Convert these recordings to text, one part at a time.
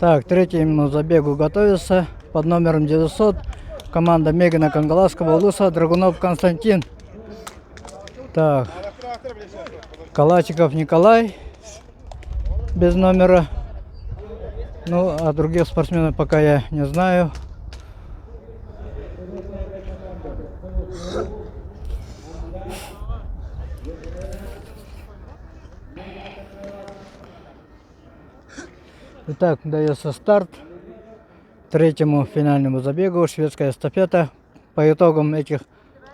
Так, третьему забегу готовится под номером 900 команда Мегана Кангаласского улуса Драгунов Константин. Так, Калачиков Николай без номера. Ну, а других спортсменов пока я не знаю. Итак, дается старт третьему финальному забегу, шведская эстафета. По итогам этих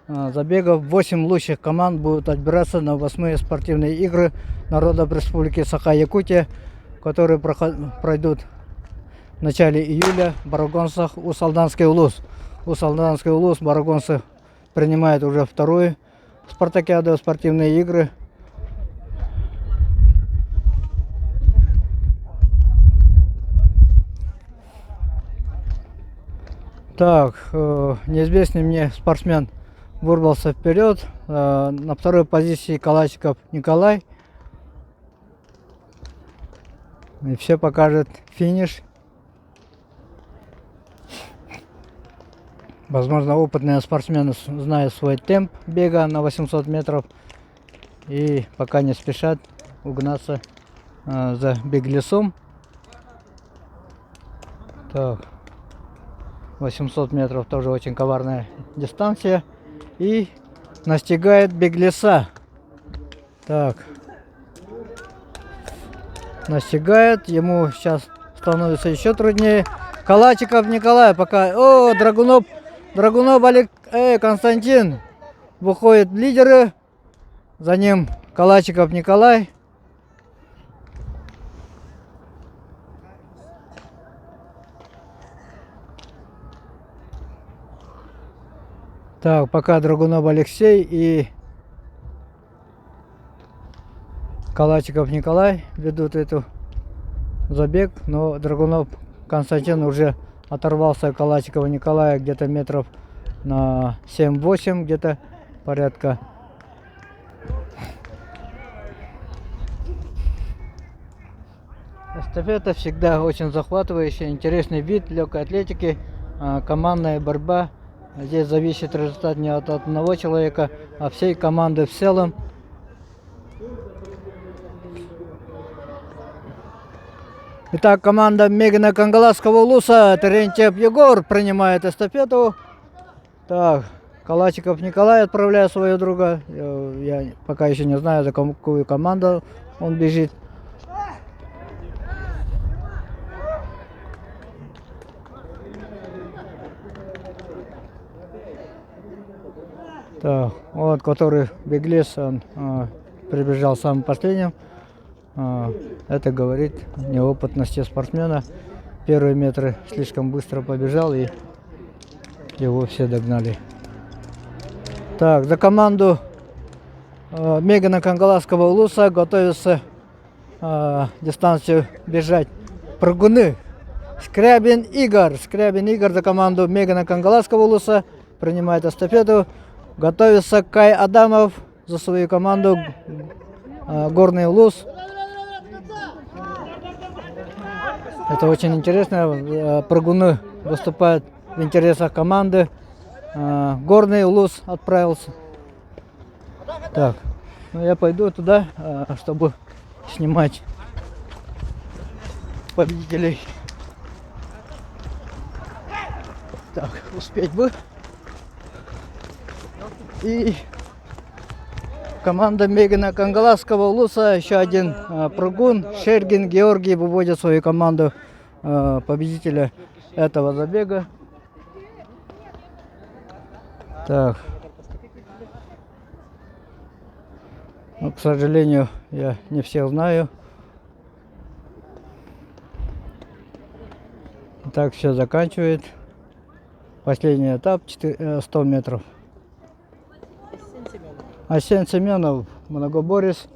забегов 8 лучших команд будут отбираться на 8-е спортивные игры народов Республики Саха-Якутия, которые пройдут в начале июля в Барагонцах, Ус-Алданский улус. Ус-Алданский улус, барагонцы принимают уже вторую спартакиаду, спортивные игры. Так, неизвестный мне спортсмен вырвался вперед. На второй позиции Калачиков Николай. И все покажет финиш. Возможно, опытные спортсмены знают свой темп бега на 800 метров. И пока не спешат угнаться за беглецом. Так. 800 метров тоже очень коварная дистанция. И настигает беглеца. Так. Настигает. Ему сейчас становится еще труднее. Калачиков Николай пока. О, Драгунов Константин выходит в лидеры. За ним Калачиков Николай. Так, пока Драгунов Алексей и Калачиков Николай ведут эту забег, но Драгунов Константин уже оторвался от Калачикова Николая где-то метров на 7-8, где-то порядка. Эстафета всегда очень захватывающий, интересный вид легкой атлетики, командная борьба. Здесь зависит результат не от одного человека, а всей команды в целом. Итак, команда Мегана Кангаласского улуса Терентьев Егор принимает эстафету. Так, Калачиков Николай отправляет своего друга. Я пока еще не знаю, за какую команду он бежит. Так, вот который беглец, он прибежал самым последним. Это говорит о неопытности спортсмена. Первые метры слишком быстро побежал, и его все догнали. Так, за команду Мегана Кангаласского улуса готовится дистанцию бежать прыгуны. Скрябин Игорь за команду Мегана Кангаласского улуса принимает эстафету. Готовится Кай Адамов за свою команду Горный улус. Это очень интересно. Прыгуны выступают в интересах команды. Горный улус отправился. Так, ну я пойду туда, чтобы снимать победителей. Так, успеть бы. И команда Мегана Кангаласского улуса, еще один прыгун, Шергин Георгий, выводит свою команду победителя этого забега. Так. Ну, к сожалению, я не всех знаю. Так все заканчивает. Последний этап 100 метров. Асен Семенов, многоборец,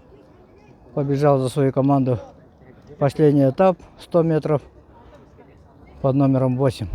побежал за свою команду. Последний этап 100 метров под номером 8.